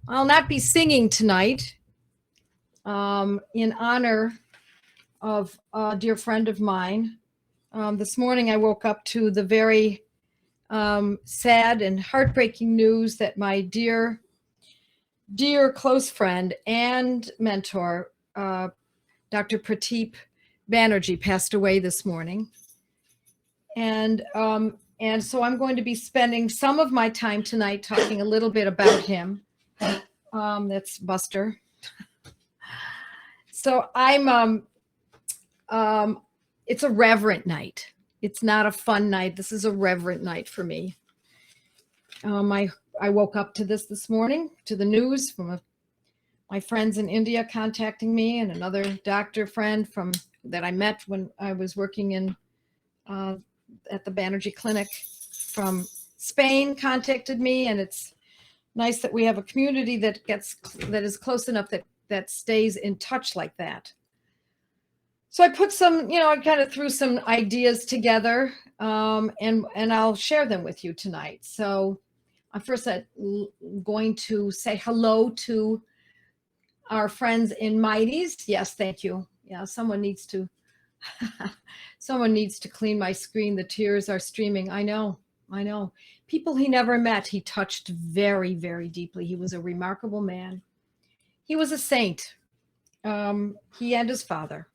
I'll not be singing tonight in honor of a dear friend of mine. This morning I woke up to the very sad and heartbreaking news that my dear close friend and mentor, Dr. Prateep Banerjee, passed away this morning. And so I'm going to be spending some of my time tonight talking a little bit about him. That's Buster. So it's a reverent night. It's not a fun night. This is a reverent night for me. I woke up to this morning, to the news from my friends in India contacting me, and another doctor friend that I met when I was working at the Banerjee Clinic from Spain contacted me, and it's nice that we have a community that is close enough that stays in touch like that. So I put I kind of threw some ideas together, and I'll share them with you tonight. So first I'm going to say hello to our friends in Mighties. Yes, thank you. Yeah, someone needs to clean my screen. The tears are streaming. I know. People he never met, he touched very, very deeply. He was a remarkable man. He was a saint, he and his father.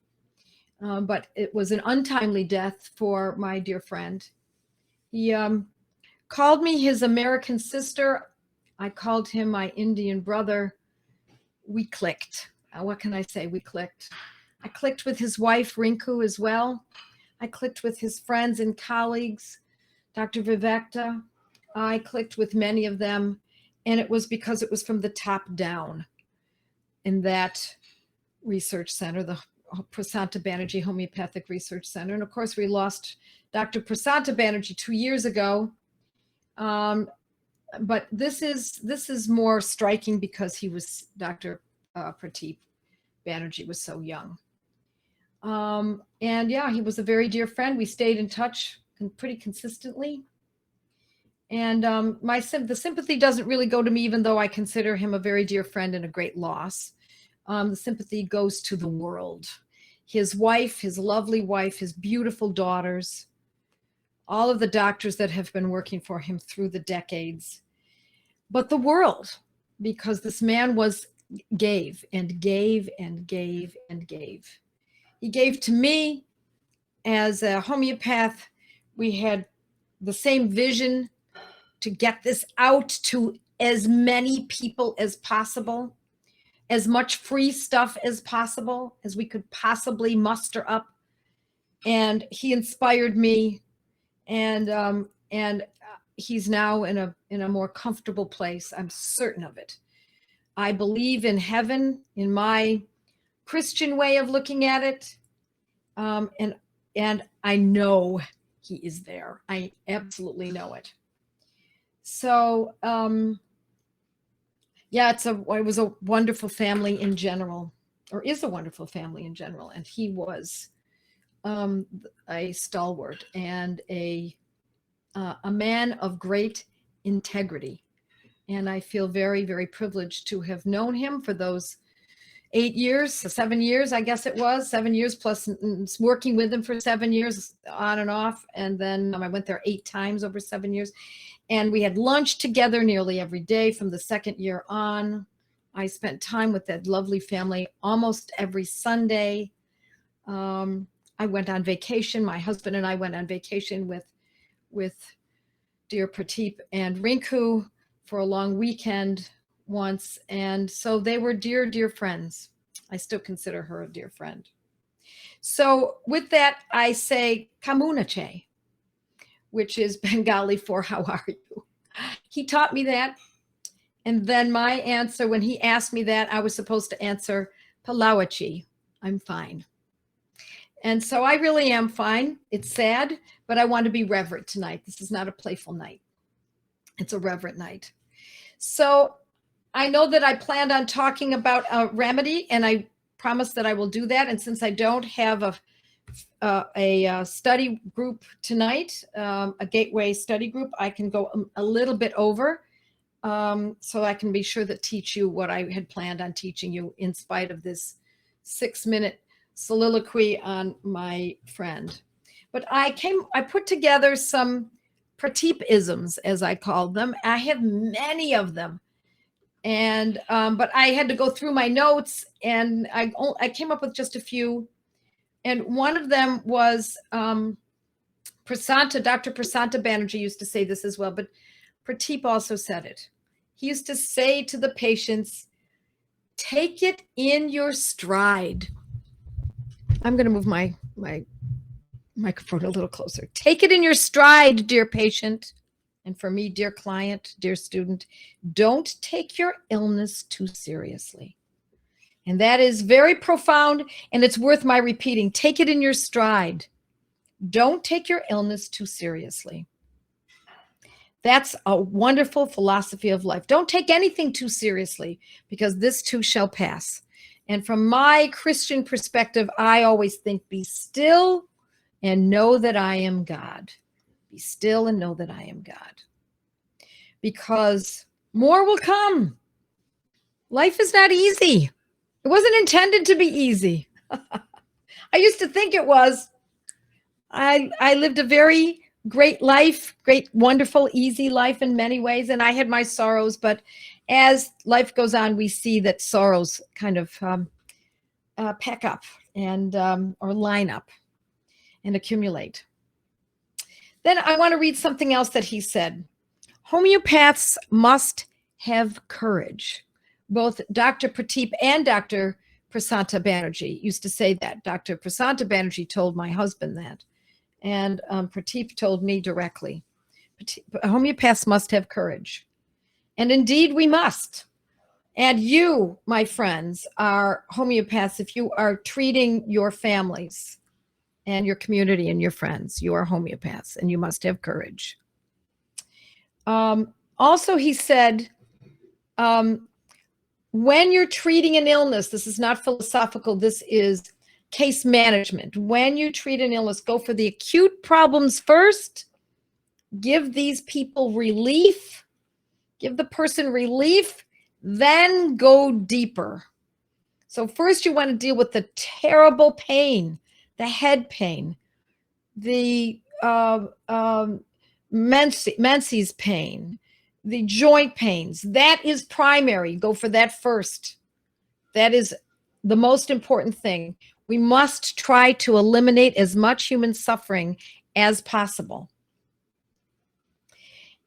But it was an untimely death for my dear friend. He called me his American sister. I called him my Indian brother. We clicked. What can I say? We clicked. I clicked with his wife, Rinku, as well. I clicked with his friends and colleagues, Dr. Vivekta. I clicked with many of them, and it was because it was from the top down in that research center, the Prasanta Banerjee Homeopathic Research Center. And of course, we lost Dr. Prasanta Banerjee 2 years ago. But this is more striking because he was Dr. Prateep Banerjee was so young. And yeah, he was a very dear friend. We stayed in touch pretty consistently. And the sympathy doesn't really go to me, even though I consider him a very dear friend and a great loss. The sympathy goes to the world. His wife, his lovely wife, his beautiful daughters, all of the doctors that have been working for him through the decades, but the world, because this man gave and gave and gave and gave. He gave to me as a homeopath. We had the same vision to get this out to as many people as possible, as much free stuff as possible as we could possibly muster up. And he inspired me, and he's now in a more comfortable place. I'm certain of it. I believe in heaven in my Christian way of looking at it, and I know he is there. I absolutely know it. So yeah, it was a wonderful family in general, or is a wonderful family in general, and he was a stalwart and a man of great integrity. And I feel very, very privileged to have known him for those 8 years, 7 years, I guess it was 7 years, plus working with him for 7 years on and off. And then I went there 8 times over 7 years. And we had lunch together nearly every day from the second year on. I spent time with that lovely family almost every Sunday. I went on vacation. My husband and I went on vacation with dear Prateep and Rinku for a long weekend once. And so they were dear, dear friends. I still consider her a dear friend. So with that, I say Kamunache, which is Bengali for how are you? He taught me that. And then my answer, when he asked me that, I was supposed to answer Palawachi, I'm fine. And so I really am fine. It's sad, but I want to be reverent tonight. This is not a playful night. It's a reverent night. So I know that I planned on talking about a remedy, and I promise that I will do that. And since I don't have a study group tonight, a gateway study group, I can go a little bit over. so I can be sure to teach you what I had planned on teaching you in spite of this 6-minute soliloquy on my friend. But I put together some Prateep-isms, as I called them. I have many of them. And, but I had to go through my notes, and I came up with just a few. And one of them was, Dr. Prasanta Banerjee used to say this as well, but Prateep also said it. He used to say to the patients, take it in your stride. I'm going to move my microphone a little closer. Take it in your stride, dear patient. And for me, dear client, dear student, don't take your illness too seriously. And that is very profound, and it's worth my repeating. Take it in your stride. Don't take your illness too seriously. That's a wonderful philosophy of life. Don't take anything too seriously, because this too shall pass. And from my Christian perspective, I always think, be still and know that I am God. Be still and know that I am God. Because more will come. Life is not easy. It wasn't intended to be easy. I used to think it was. I lived a very great life, great, wonderful, easy life in many ways, and I had my sorrows. But as life goes on, we see that sorrows kind of pack up and or line up and accumulate. Then I want to read something else that he said. Homeopaths must have courage. Both Dr. Prateep and Dr. Prasanta Banerjee used to say that. Dr. Prasanta Banerjee told my husband that. And Prateep told me directly. Homeopaths must have courage. And indeed we must. And you, my friends, are homeopaths. If you are treating your families and your community and your friends, you are homeopaths, and you must have courage. Also, he said, when you're treating an illness, this is not philosophical, this is case management. When you treat an illness, go for the acute problems first. Give these people relief. Give the person relief, then go deeper. So first you want to deal with the terrible pain, the head pain, the menses pain, the joint pains. That is primary. Go for that first. That is the most important thing. We must try to eliminate as much human suffering as possible.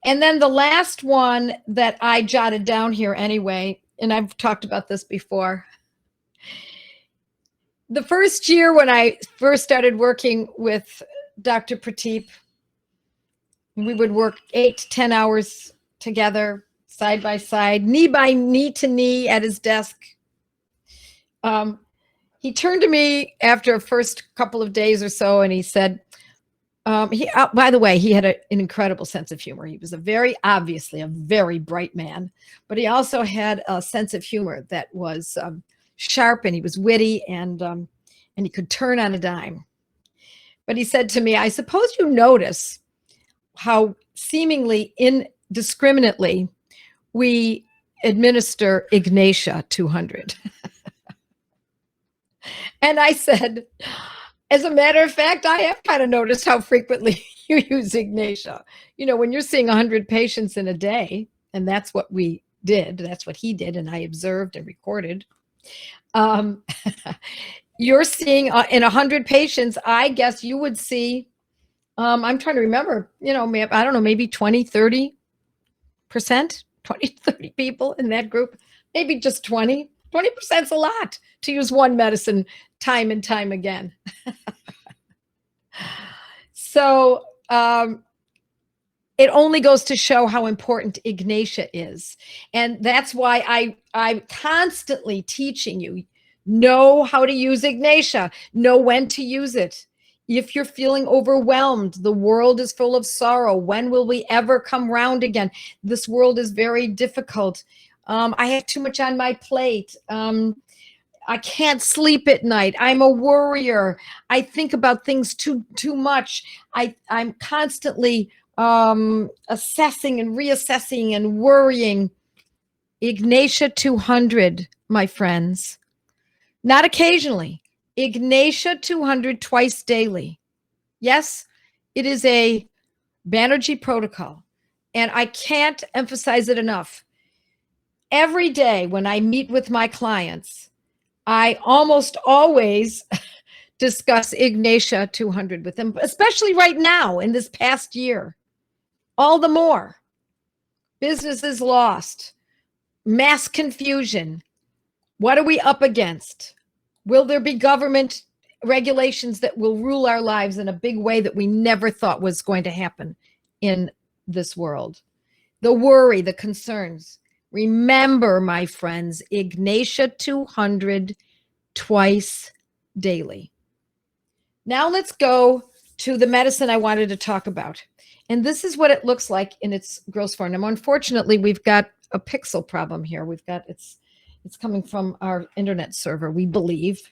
And then the last one that I jotted down here anyway, and I've talked about this before. The first year when I first started working with Dr. Prateep, we would work 8 to 10 hours together, side by side, knee by knee to knee at his desk. He turned to me after a first couple of days or so, and he said, by the way, he had an incredible sense of humor. He was obviously a very bright man, but he also had a sense of humor that was sharp, and he was witty, and he could turn on a dime. But he said to me, I suppose you notice how seemingly indiscriminately we administer Ignatia 200. And I said, as a matter of fact, I have kind of noticed how frequently you use Ignatia. You know, when you're seeing 100 patients in a day, and that's what we did, that's what he did, and I observed and recorded. You're seeing in 100 patients, I guess you would see, I'm trying to remember, you know, I don't know, maybe 20, 30%, 20, 30 people in that group, maybe just 20. 20% is a lot to use one medicine time and time again. So it only goes to show how important Ignatia is. And that's why I'm constantly teaching you, know how to use Ignatia, know when to use it. If you're feeling overwhelmed, the world is full of sorrow. When will we ever come round again? This world is very difficult. I have too much on my plate. I can't sleep at night. I'm a worrier. I think about things too much. I'm constantly assessing and reassessing and worrying. Ignatia 200, my friends. Not occasionally. Ignatia 200 twice daily. Yes, it is a Banerjee protocol. And I can't emphasize it enough. Every day when I meet with my clients, I almost always discuss Ignatia 200 with them, especially right now in this past year. All the more. Businesses lost, mass confusion. What are we up against? Will there be government regulations that will rule our lives in a big way that we never thought was going to happen in this world? The worry, the concerns. Remember, my friends, Ignatia 200 twice daily. Now let's go to the medicine I wanted to talk about. And this is what it looks like in its gross form. Now, unfortunately, we've got a pixel problem here. It's coming from our internet server, we believe.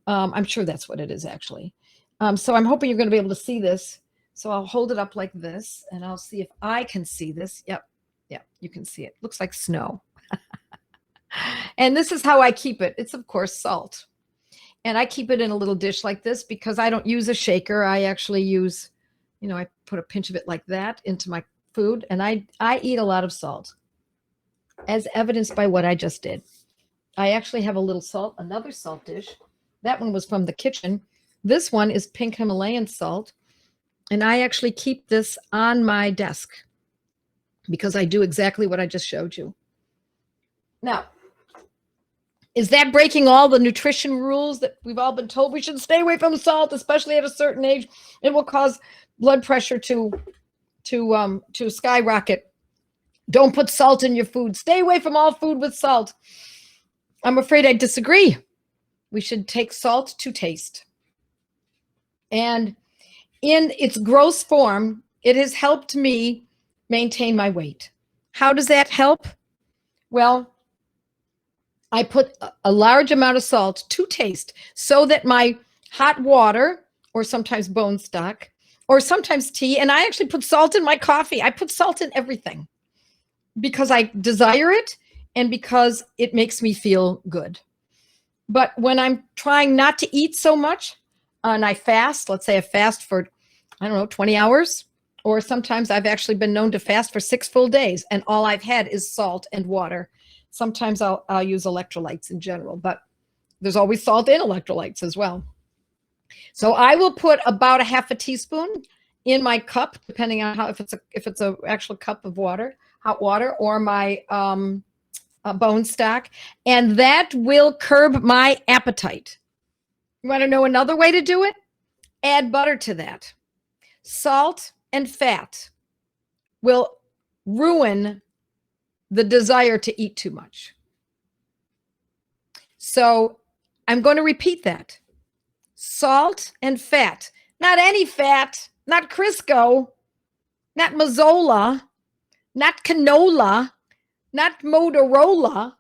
I'm sure that's what it is, actually. So I'm hoping you're going to be able to see this. So I'll hold it up like this, and I'll see if I can see this. Yep, you can see it. Looks like snow. And this is how I keep it. It's, of course, salt. And I keep it in a little dish like this because I don't use a shaker. I actually use, I put a pinch of it like that into my food. And I eat a lot of salt, as evidenced by what I just did. I actually have a little salt, another salt dish. That one was from the kitchen. This one is pink Himalayan salt. And I actually keep this on my desk because I do exactly what I just showed you. Now, is that breaking all the nutrition rules that we've all been told we should stay away from salt, especially at a certain age? It will cause blood pressure to skyrocket. Don't put salt in your food. Stay away from all food with salt. I'm afraid I disagree. We should take salt to taste. And in its gross form, it has helped me maintain my weight. How does that help? Well, I put a large amount of salt to taste so that my hot water, or sometimes bone stock, or sometimes tea, and I actually put salt in my coffee. I put salt in everything because I desire it and because it makes me feel good. But when I'm trying not to eat so much and I fast, let's say I fast for, 20 hours, or sometimes I've actually been known to fast for 6 full days and all I've had is salt and water. Sometimes I'll use electrolytes in general, but there's always salt in electrolytes as well. So I will put about a half a teaspoon in my cup, depending on how, if it's a actual cup of water, hot water, or my bone stock, and that will curb my appetite. You want to know another way to do it? Add butter to that. Salt and fat will ruin the desire to eat too much. So I'm going to repeat that. Salt and fat. Not any fat, not Crisco, not Mazola, not canola, not Motorola,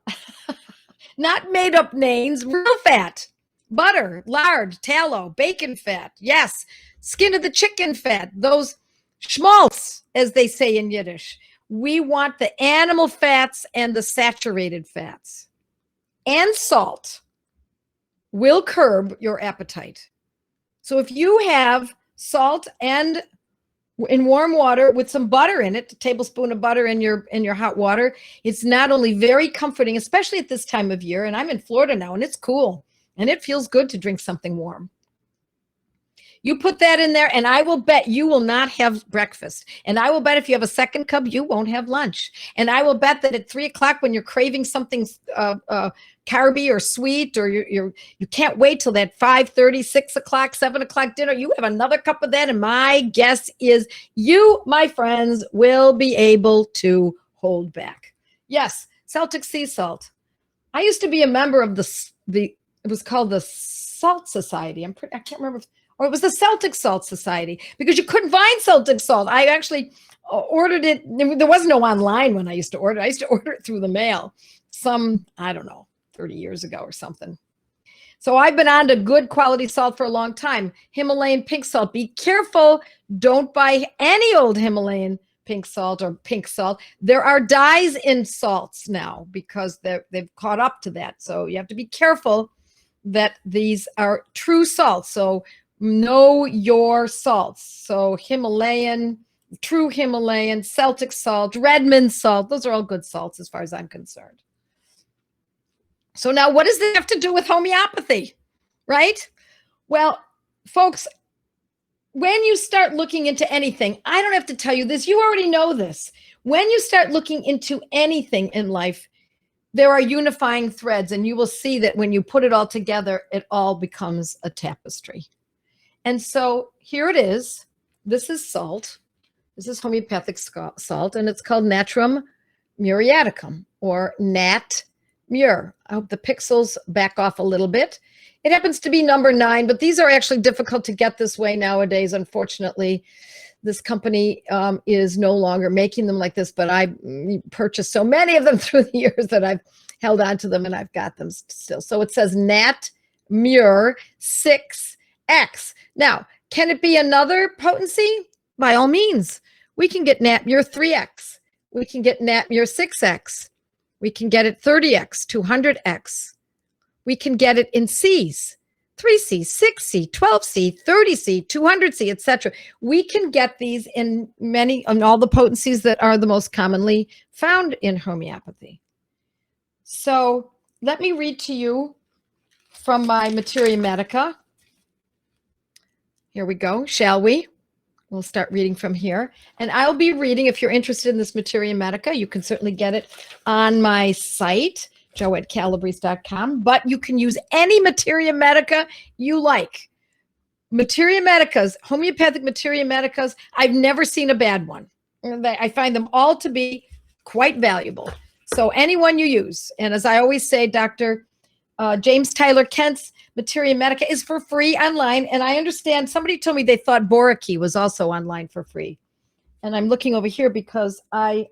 not made up names, real fat. Butter, lard, tallow, bacon fat. Yes, skin of the chicken fat, those schmaltz, as they say in Yiddish. We want the animal fats and the saturated fats. And salt will curb your appetite. So if you have salt and in warm water with some butter in it, a tablespoon of butter in your hot water, it's not only very comforting, especially at this time of year, and I'm in Florida now and it's cool and it feels good to drink something warm. You put that in there, and I will bet you will not have breakfast. And I will bet if you have a second cup, you won't have lunch. And I will bet that at 3 o'clock, when you're craving something carby or sweet, or you can't wait till that 5:30, 6 o'clock, 7 o'clock dinner, you have another cup of that. And my guess is you, my friends, will be able to hold back. Yes, Celtic sea salt. I used to be a member of it was called the Salt Society. I can't remember or it was the Celtic Salt Society, because you couldn't find Celtic salt. I actually ordered it. There was no online when I used to order. I used to order it through the mail some, 30 years ago or something. So I've been on to good quality salt for a long time. Himalayan pink salt. Be careful. Don't buy any old Himalayan pink salt or pink salt. There are dyes in salts now because they've caught up to that. So you have to be careful that these are true salts. So know your salts. So Himalayan, true Himalayan, Celtic salt, Redmond salt. Those are all good salts as far as I'm concerned. So now what does this have to do with homeopathy, right? Well, folks, when you start looking into anything, I don't have to tell you this. You already know this. When you start looking into anything in life, there are unifying threads, and you will see that when you put it all together, it all becomes a tapestry. And so here it is. This is salt. This is homeopathic salt, and it's called Natrum muriaticum, or Nat Mur. I hope the pixels back off a little bit. It happens to be number 9, but these are actually difficult to get this way nowadays. Unfortunately, this company is no longer making them like this, but I purchased so many of them through the years that I've held on to them, and I've got them still. So it says Nat Mur 6X. Now, can it be another potency? By all means. We can get Nat Mur 3X. We can get Nat Mur 6X. We can get it 30X, 200X. We can get it in C's, 3C, 6C, 12C, 30C, 200C, etc. We can get these in all the potencies that are the most commonly found in homeopathy. So let me read to you from my Materia Medica. Here we go, shall we? We'll start reading from here. And I'll be reading, if you're interested in this Materia Medica, you can certainly get it on my site, joe@calabrese.com, but you can use any Materia Medica you like. Materia Medicas, homeopathic Materia Medicas, I've never seen a bad one. I find them all to be quite valuable. So anyone you use, and as I always say, Dr. James Tyler Kent's Materia Medica is for free online. And I understand somebody told me they thought Boraki was also online for free. And I'm looking over here because I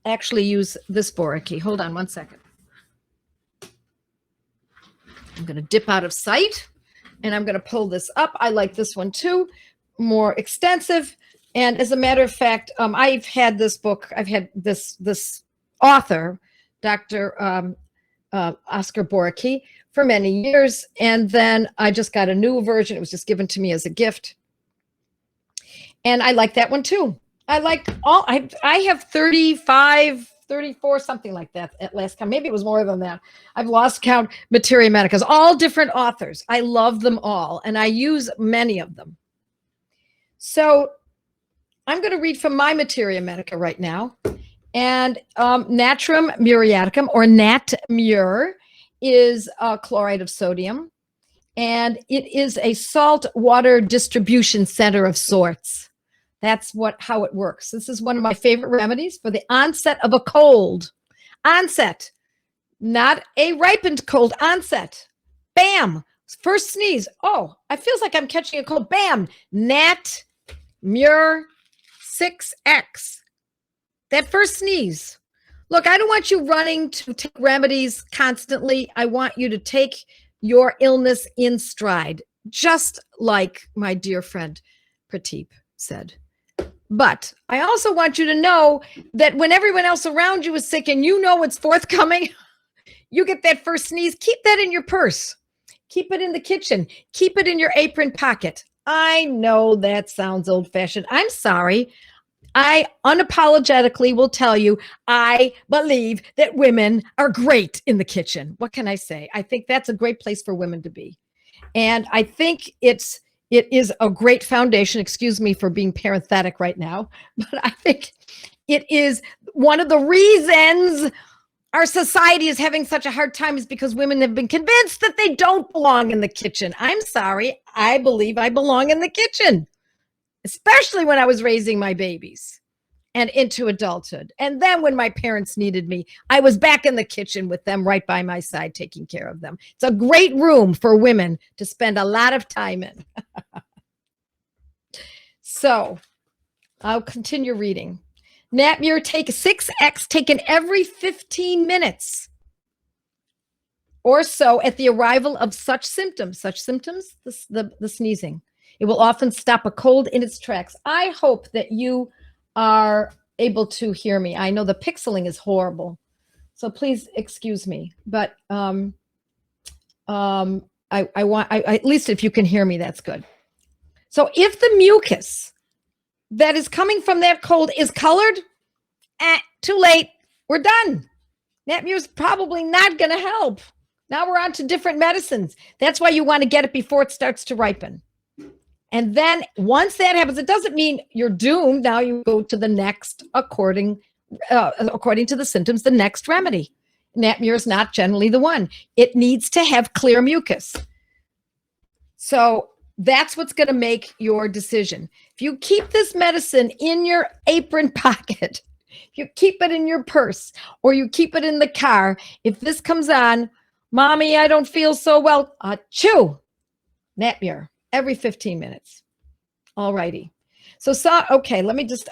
actually use this Boraki. Hold on one second. I'm going to dip out of sight and I'm going to pull this up. I like this one too, more extensive. And as a matter of fact, I've had this book. I've had this author, Dr. Oscar Boraki, for many years. And then I just got a new version. It was just given to me as a gift. And I like that one too. I like all, I have 35, 34, something like that at last count. Maybe it was more than that. I've lost count. Materia Medicas, all different authors. I love them all. And I use many of them. So I'm going to read from my Materia Medica right now. And Natrum muriaticum, or Nat Mur, is a chloride of sodium, and it is a salt water distribution center of sorts. That's how it works. This is one of my favorite remedies for the onset of a cold. Onset, not a ripened cold, onset. Bam, first sneeze. Oh, it feels like I'm catching a cold. Bam, Nat Mur 6X. That first sneeze. Look, I don't want you running to take remedies constantly. I want you to take your illness in stride, just like my dear friend Prateep said. But I also want you to know that when everyone else around you is sick and you know it's forthcoming, you get that first sneeze, keep that in your purse. Keep it in the kitchen. Keep it in your apron pocket. I know that sounds old-fashioned. I'm sorry. I unapologetically will tell you, I believe that women are great in the kitchen. What can I say? I think that's a great place for women to be. And I think it is a great foundation. Excuse me for being parenthetic right now, but I think it is one of the reasons our society is having such a hard time is because women have been convinced that they don't belong in the kitchen. I'm sorry. I believe I belong in the kitchen, especially when I was raising my babies and into adulthood. And then when my parents needed me, I was back in the kitchen with them right by my side, taking care of them. It's a great room for women to spend a lot of time in. So I'll continue reading. Nat Mur, take 6X taken every 15 minutes. or so at the arrival of such symptoms, the sneezing. It will often stop a cold in its tracks. I hope that you are able to hear me. I know the pixeling is horrible, so please excuse me. But at least if you can hear me, that's good. So if the mucus that is coming from that cold is colored, too late. We're done. Nat Mur is probably not going to help. Now we're on to different medicines. That's why you want to get it before it starts to ripen. And then once that happens, it doesn't mean you're doomed. Now you go to the next, according to the symptoms, the next remedy. Nat Mur is not generally the one. It needs to have clear mucus. So that's what's going to make your decision. If you keep this medicine in your apron pocket, if you keep it in your purse, or you keep it in the car, if this comes on, Mommy, I don't feel so well, chew Nat Mur every 15 minutes. All righty. So, okay,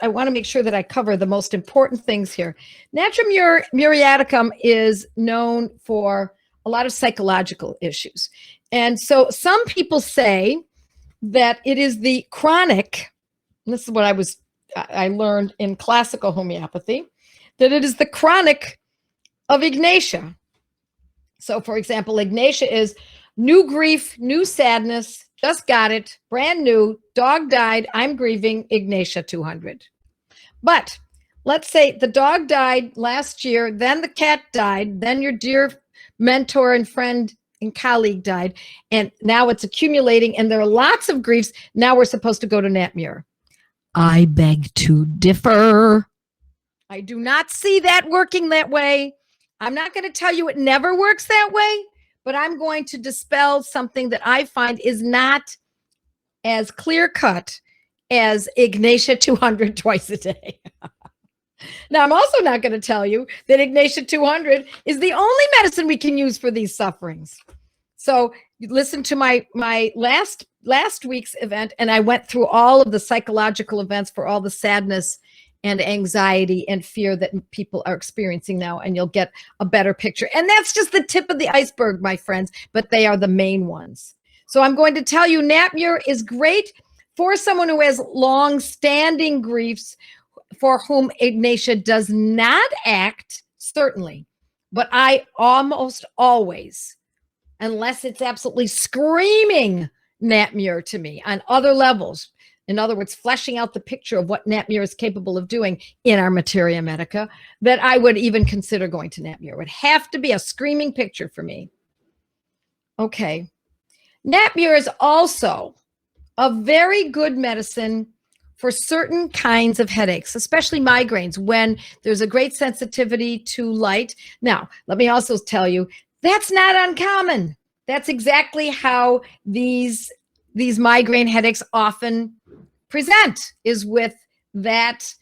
I want to make sure that I cover the most important things here. Natrum muriaticum is known for a lot of psychological issues. And so some people say that it is the chronic, and this is what I learned in classical homeopathy, that it is the chronic of Ignatia. So, for example, Ignatia is new grief, new sadness, just got it, brand new, dog died, I'm grieving, Ignatia 200. But let's say the dog died last year, then the cat died, then your dear mentor and friend and colleague died, and now it's accumulating, and there are lots of griefs. Now we're supposed to go to Nat Mur. I beg to differ. I do not see that working that way. I'm not going to tell you it never works that way, but I'm going to dispel something that I find is not as clear-cut as Ignatia 200 twice a day. Now, I'm also not going to tell you that Ignatia 200 is the only medicine we can use for these sufferings. So you listen to my last week's event, and I went through all of the psychological events for all the sadness and anxiety and fear that people are experiencing now, and you'll get a better picture. And that's just the tip of the iceberg, my friends, but they are the main ones. So I'm going to tell you, Nat Mur is great for someone who has long-standing griefs, for whom Ignatia does not act, certainly. But I almost always, unless it's absolutely screaming Nat Mur to me on other levels, in other words, fleshing out the picture of what Nat Mur is capable of doing in our materia medica, that I would even consider going to Nat Mur. It would have to be a screaming picture for me. Okay. Nat Mur is also a very good medicine for certain kinds of headaches, especially migraines, when there's a great sensitivity to light. Now, let me also tell you, that's not uncommon. That's exactly how these migraine headaches often present, is with that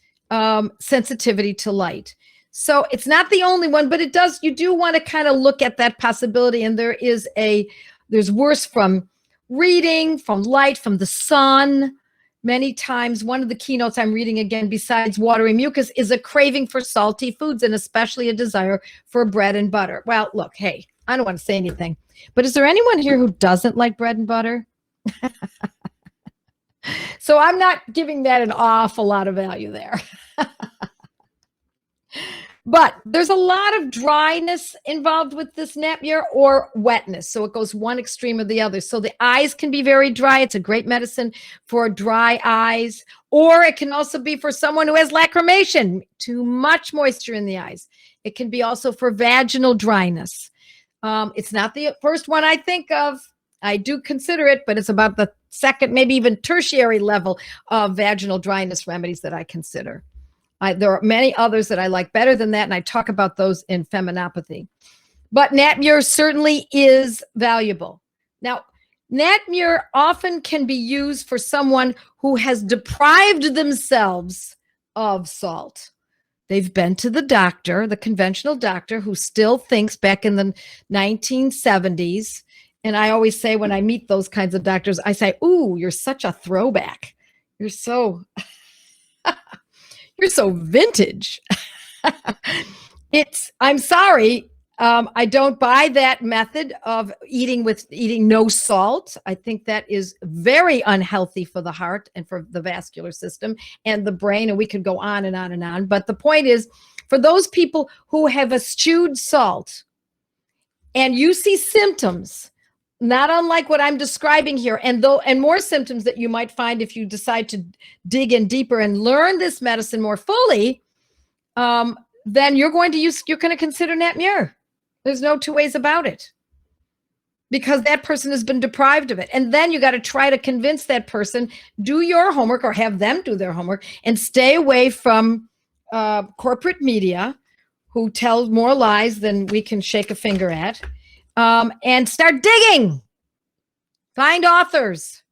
sensitivity to light. So it's not the only one, but you do want to kind of look at that possibility. And there's worse from reading, from light, from the sun. Many times, one of the keynotes I'm reading again, besides watery mucus, is a craving for salty foods, and especially a desire for bread and butter. Well, look, hey, I don't want to say anything, but is there anyone here who doesn't like bread and butter? So I'm not giving that an awful lot of value there. But there's a lot of dryness involved with this Nat Mur, or wetness. So it goes one extreme or the other. So the eyes can be very dry. It's a great medicine for dry eyes. Or it can also be for someone who has lacrimation, too much moisture in the eyes. It can be also for vaginal dryness. It's not the first one I think of. I do consider it, but it's about the second, maybe even tertiary level of vaginal dryness remedies that I consider. There are many others that I like better than that, and I talk about those in feminopathy. But Nat Mur certainly is valuable. Now, Nat Mur often can be used for someone who has deprived themselves of salt. They've been to the doctor, the conventional doctor, who still thinks back in the 1970s. And I always say, when I meet those kinds of doctors, I say, ooh, you're such a throwback. You're so vintage. I'm sorry. I don't buy that method of eating no salt. I think that is very unhealthy for the heart and for the vascular system and the brain. And we could go on and on and on. But the point is, for those people who have eschewed salt and you see symptoms, not unlike what I'm describing here, and more symptoms that you might find if you decide to dig in deeper and learn this medicine more fully, then you're going to consider Nat Mur. There's no two ways about it, because that person has been deprived of it. And then you got to try to convince that person, do your homework or have them do their homework and stay away from corporate media who tell more lies than we can shake a finger at, and start digging. Find authors.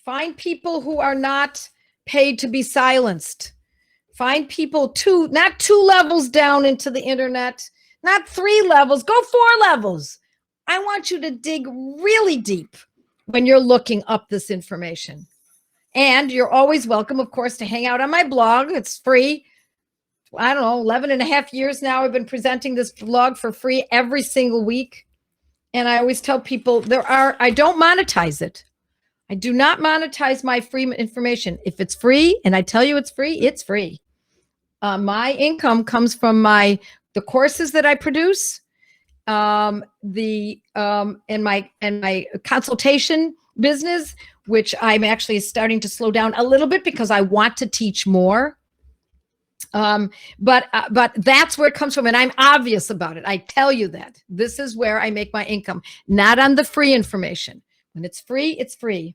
Find people who are not paid to be silenced. Find people not 2 levels down into the internet, not 3 levels, go 4 levels. I want you to dig really deep when you're looking up this information. And you're always welcome, of course, to hang out on my blog. It's free. I don't know, 11 and a half years now, I've been presenting this blog for free every single week. And I always tell people I don't monetize it. I do not monetize my free information. If it's free and I tell you it's free, it's free. My income comes from the courses that I produce, and my consultation business, which I'm actually starting to slow down a little bit because I want to teach more. But that's where it comes from, and I'm obvious about it. I tell you that this is where I make my income, not on the free information. When it's free, it's free.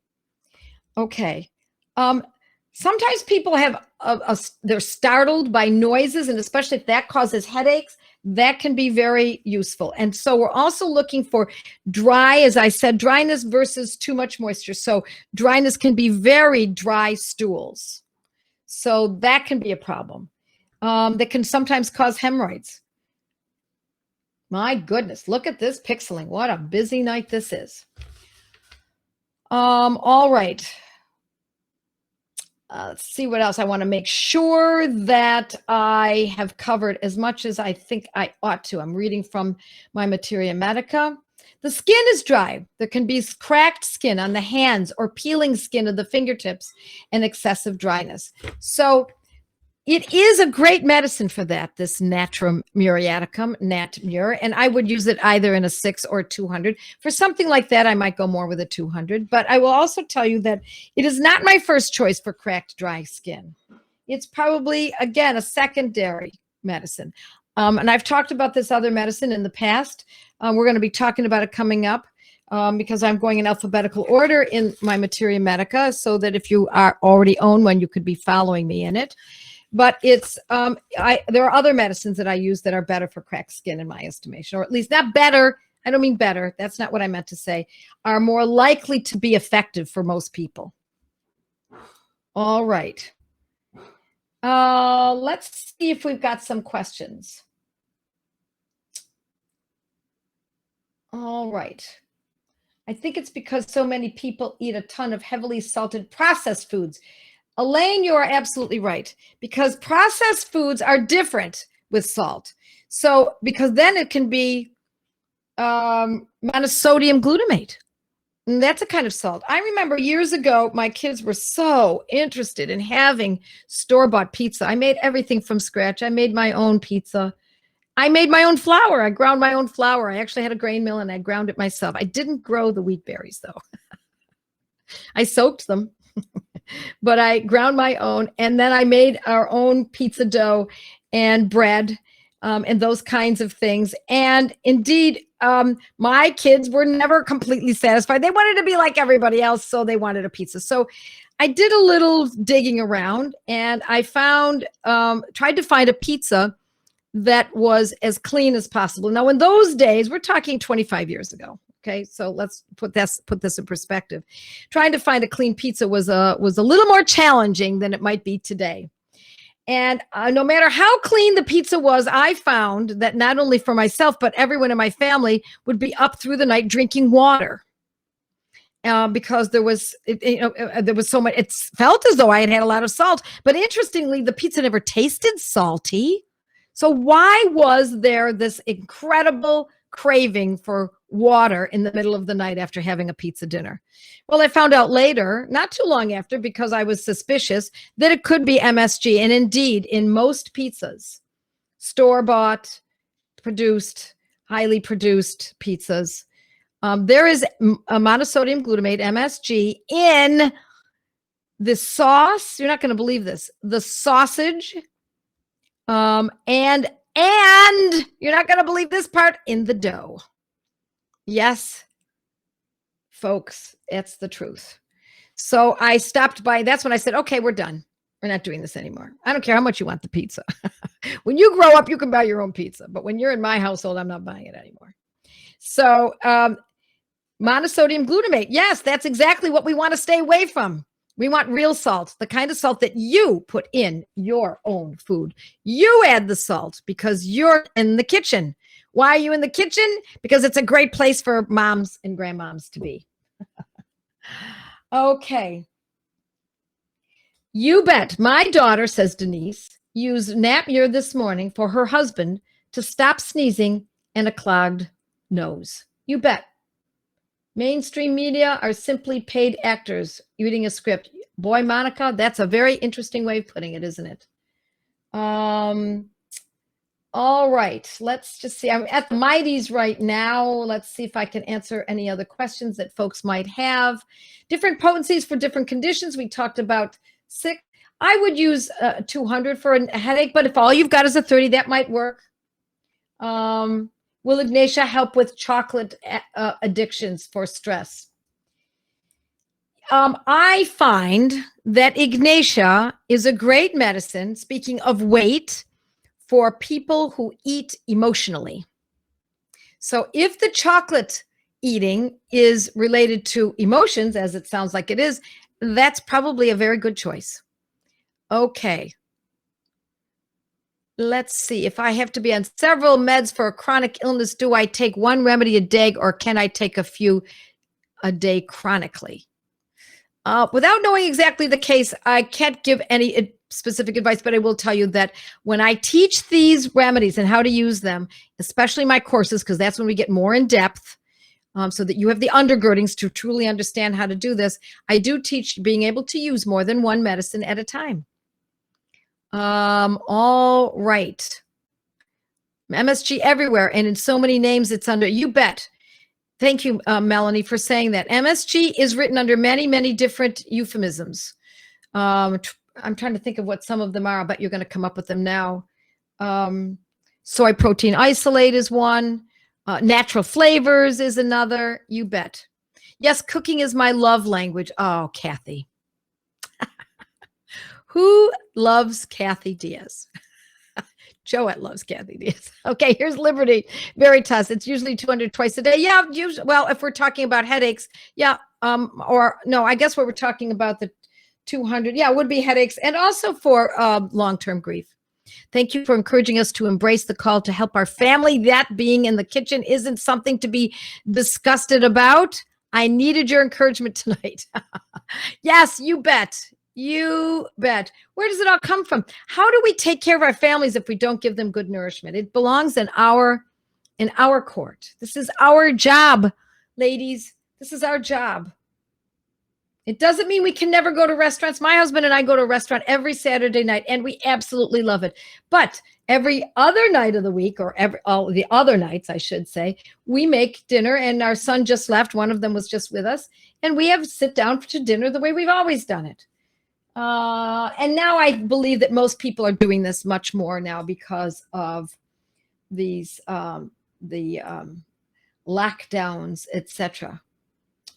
Okay. Sometimes people have they're startled by noises, and especially if that causes headaches, that can be very useful. And so we're also looking for dry, as I said, dryness versus too much moisture. So dryness can be very dry stools. So that can be a problem. That can sometimes cause hemorrhoids. My goodness, look at this pixeling. What a busy night this is. All right. Let's see what else. I want to make sure that I have covered as much as I think I ought to. I'm reading from my Materia Medica. The skin is dry. There can be cracked skin on the hands or peeling skin of the fingertips and excessive dryness. So it is a great medicine for that, this Natrum muriaticum, Nat Mur, and I would use it either in a 6 or 200. For something like that, I might go more with a 200, but I will also tell you that it is not my first choice for cracked, dry skin. It's probably, again, a secondary medicine. And I've talked about this other medicine in the past. We're going to be talking about it coming up because I'm going in alphabetical order in my Materia Medica, so that if you already own one, you could be following me in it. But it's there are other medicines that I use that are better for cracked skin, in my estimation, or at least not better. I don't mean better. That's not what I meant to say. Are more likely to be effective for most people. All right. Let's see if we've got some questions. All right. I think it's because so many people eat a ton of heavily salted processed foods. Elaine, you are absolutely right, because processed foods are different with salt. So, because then it can be monosodium glutamate. And that's a kind of salt. I remember years ago, my kids were so interested in having store-bought pizza. I made everything from scratch. I made my own pizza. I made my own flour. I ground my own flour. I actually had a grain mill and I ground it myself. I didn't grow the wheat berries, though. I soaked them. But I ground my own, and then I made our own pizza dough and bread and those kinds of things. And indeed, my kids were never completely satisfied. They wanted to be like everybody else, so they wanted a pizza. So I did a little digging around, and I tried to find a pizza that was as clean as possible. Now, in those days, we're talking 25 years ago. Okay, so let's put this in perspective. Trying to find a clean pizza was a little more challenging than it might be today. And no matter how clean the pizza was, I found that not only for myself, but everyone in my family would be up through the night drinking water because there was so much. It felt as though I had a lot of salt. But interestingly, the pizza never tasted salty. So why was there this incredible craving for water in the middle of the night after having a pizza dinner? Well, I found out later, not too long after, because I was suspicious, that it could be MSG. And indeed, in most pizzas, store-bought, produced, highly produced pizzas, there is a monosodium glutamate, MSG, in the sauce. You're not going to believe this. The sausage, and you're not going to believe this part, in the dough. Yes, folks, it's the truth. So I stopped by. That's when I said, okay, we're done. We're not doing this anymore. I don't care how much you want the pizza. When you grow up, you can buy your own pizza. But when you're in my household, I'm not buying it anymore. So monosodium glutamate. Yes, that's exactly what we want to stay away from. We want real salt, the kind of salt that you put in your own food. You add the salt because you're in the kitchen. Why are you in the kitchen? Because it's a great place for moms and grandmoms to be. Okay. You bet. My daughter, says Denise, used Nat Mur this morning for her husband to stop sneezing and a clogged nose. You bet. Mainstream media are simply paid actors reading a script. Boy, Monica, that's a very interesting way of putting it, isn't it? All right. Let's just see. I'm at the Mighties right now. Let's see if I can answer any other questions that folks might have. Different potencies for different conditions. We talked about 6. I would use 200 for a headache, but if all you've got is a 30, that might work. Will Ignatia help with chocolate addictions for stress? I find that Ignatia is a great medicine, speaking of weight, for people who eat emotionally. So if the chocolate eating is related to emotions, as it sounds like it is, that's probably a very good choice. Okay. Let's see. If I have to be on several meds for a chronic illness, do I take one remedy a day, or can I take a few a day chronically? Without knowing exactly the case, I can't give any specific advice, but I will tell you that when I teach these remedies and how to use them, especially my courses, because that's when we get more in depth, so that you have the undergirdings to truly understand how to do this, I do teach being able to use more than one medicine at a time. All right. MSG everywhere and in so many names it's under. You bet. Thank you, Melanie, for saying that. MSG is written under many, many different euphemisms. I'm trying to think of what some of them are. I bet you're going to come up with them now. Soy protein isolate is one. Natural flavors is another. You bet. Yes, cooking is my love language. Oh, Kathy. Who loves Kathy Diaz? Joette loves Kathy Diaz. Okay, here's Liberty Veritas. It's usually 200 twice a day. Yeah, usually, well, if we're talking about headaches, yeah. Or no, I guess what we're talking about, the 200, yeah, would be headaches, and also for long-term grief. Thank you for encouraging us to embrace the call to help our family. That being in the kitchen isn't something to be disgusted about. I needed your encouragement tonight. Yes, you bet. You bet. Where does it all come from? How do we take care of our families if we don't give them good nourishment? It belongs in our court. This is our job, ladies. This is our job. It doesn't mean we can never go to restaurants. My husband and I go to a restaurant every Saturday night, and we absolutely love it. But every other night of the week, or all the other nights, I should say, we make dinner, and our son just left. One of them was just with us, and we have sit down to dinner the way we've always done it. And now I believe that most people are doing this much more now because of these lockdowns, etc.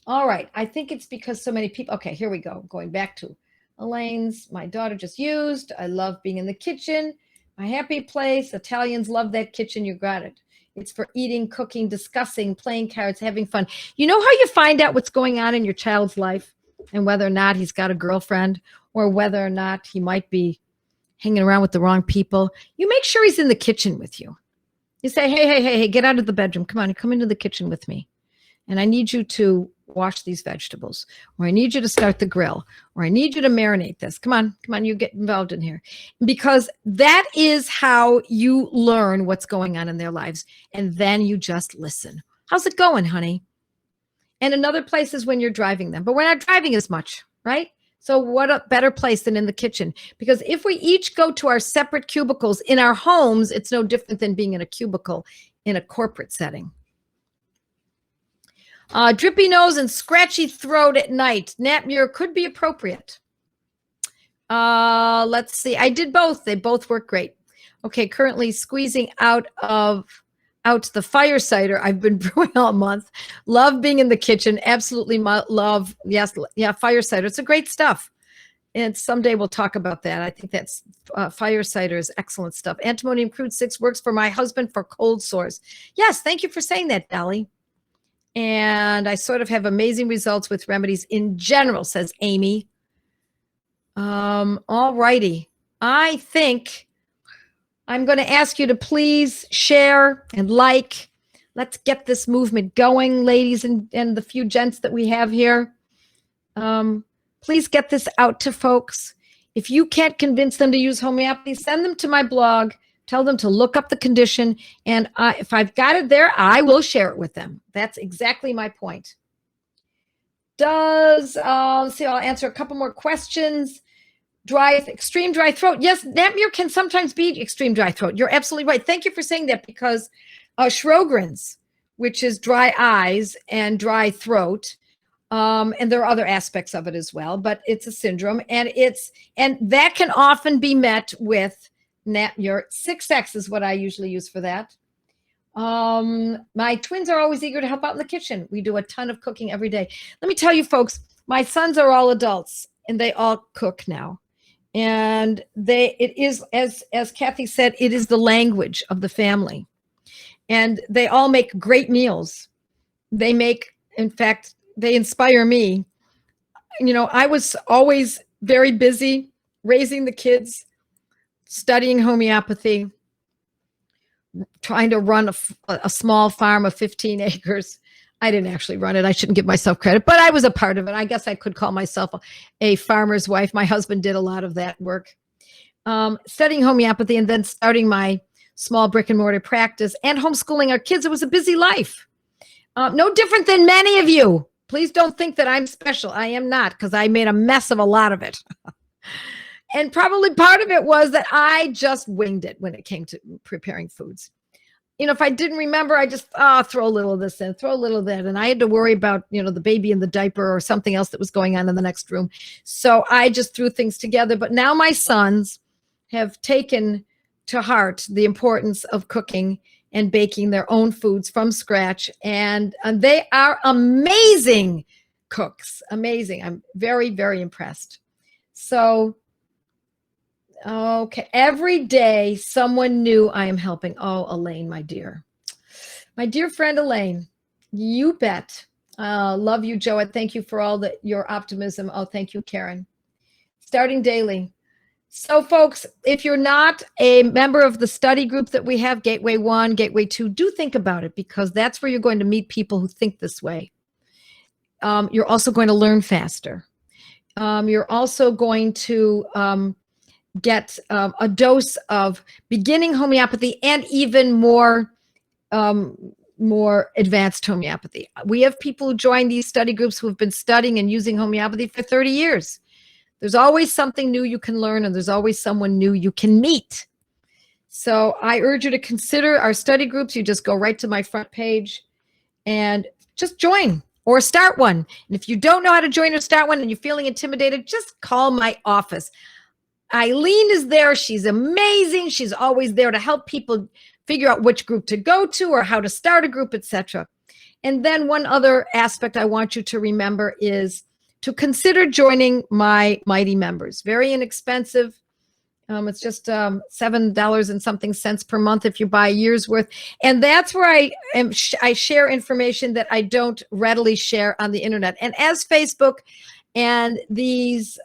All right. I think it's because so many people. Okay, here we go. Going back to Elaine's. My daughter just used. I love being in the kitchen. My happy place. Italians love that kitchen. You got it. It's for eating, cooking, discussing, playing cards, having fun. You know how you find out what's going on in your child's life and whether or not he's got a girlfriend or whether or not he might be hanging around with the wrong people? You make sure he's in the kitchen with you. You say, hey, get out of the bedroom. Come on, come into the kitchen with me. And I need you to wash these vegetables, or I need you to start the grill, or I need you to marinate this. Come on, you get involved in here. Because that is how you learn what's going on in their lives. And then you just listen. How's it going, honey? And another place is when you're driving them, but we're not driving as much, right? So what a better place than in the kitchen? Because if we each go to our separate cubicles in our homes, it's no different than being in a cubicle in a corporate setting. Drippy nose and scratchy throat at night. Nat Mur could be appropriate. Let's see. I did both. They both work great. Okay, currently squeezing out the fire cider I've been brewing all month. Love being in the kitchen. Absolutely love. Yes, yeah, fire cider. It's a great stuff. And someday we'll talk about that. I think that's fire cider is excellent stuff. Antimonium crude 6 works for my husband for cold sores. Yes, thank you for saying that, Dolly. And I sort of have amazing results with remedies in general, says Amy. All righty. I think I'm going to ask you to please share and like. Let's get this movement going, ladies and the few gents that we have here. Please get this out to folks. If you can't convince them to use homeopathy, send them to my blog. Tell them to look up the condition. And if I've got it there, I will share it with them. That's exactly my point. Let's see, I'll answer a couple more questions. Extreme dry throat. Yes, Nat Mur can sometimes be extreme dry throat. You're absolutely right. Thank you for saying that, because Sjogren's, which is dry eyes and dry throat, and there are other aspects of it as well, but it's a syndrome, and that can often be met with Nat Mur. 6X is what I usually use for that. My twins are always eager to help out in the kitchen. We do a ton of cooking every day. Let me tell you, folks, my sons are all adults and they all cook now. And it is, as Kathy said, it is the language of the family. And they all make great meals. In fact, they inspire me. You know, I was always very busy raising the kids, studying homeopathy, trying to run a small farm of 15 acres. I didn't actually run it. I shouldn't give myself credit, but I was a part of it. I guess I could call myself a farmer's wife. My husband did a lot of that work. Studying homeopathy and then starting my small brick and mortar practice and homeschooling our kids. It was a busy life. No different than many of you. Please don't think that I'm special. I am not, because I made a mess of a lot of it. And probably part of it was that I just winged it when it came to preparing foods. You know, if I didn't remember, I just throw a little of this in, throw a little of that. And I had to worry about, you know, the baby in the diaper or something else that was going on in the next room. So I just threw things together. But now my sons have taken to heart the importance of cooking and baking their own foods from scratch. And they are amazing cooks. Amazing. I'm very, very impressed. So, okay. Every day someone new I am helping. Oh, Elaine, my dear friend, Elaine, you bet. Love you, Joe. Thank you for all your optimism. Oh, thank you, Karen. Starting daily. So folks, if you're not a member of the study group that we have, Gateway 1, Gateway 2, do think about it, because that's where you're going to meet people who think this way. You're also going to learn faster. You're also going to get a dose of beginning homeopathy and even more advanced homeopathy. We have people who join these study groups who have been studying and using homeopathy for 30 years. There's always something new you can learn, and there's always someone new you can meet. So I urge you to consider our study groups. You just go right to my front page and just join or start one. And if you don't know how to join or start one and you're feeling intimidated, just call my office. Eileen is there. She's amazing. She's always there to help people figure out which group to go to or how to start a group, etc. And then one other aspect I want you to remember is to consider joining my Mighty members. Very inexpensive. It's just $7 and something cents per month if you buy a year's worth. And that's where I share information that I don't readily share on the internet. And as Facebook and these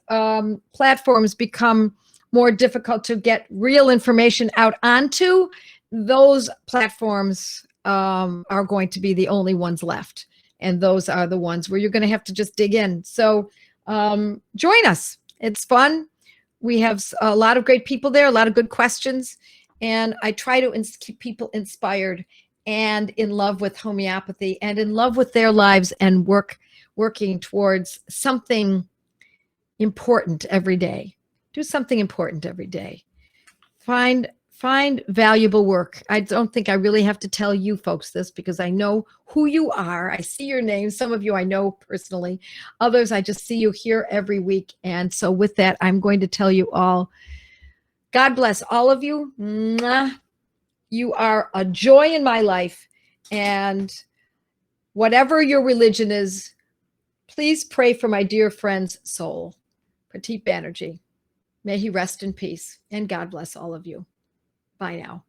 platforms become more difficult to get real information out onto, those platforms are going to be the only ones left. And those are the ones where you're going to have to just dig in. So join us. It's fun. We have a lot of great people there, a lot of good questions. And I try to keep people inspired and in love with homeopathy and in love with their lives and working towards something important every day. Do something important every day. Find valuable work. I don't think I really have to tell you folks this because I know who you are. I see your names. Some of you I know personally. Others, I just see you here every week. And so with that, I'm going to tell you all, God bless all of you. Mwah. You are a joy in my life. And whatever your religion is, please pray for my dear friend's soul, Prateep Banerjee. May he rest in peace. And God bless all of you. Bye now.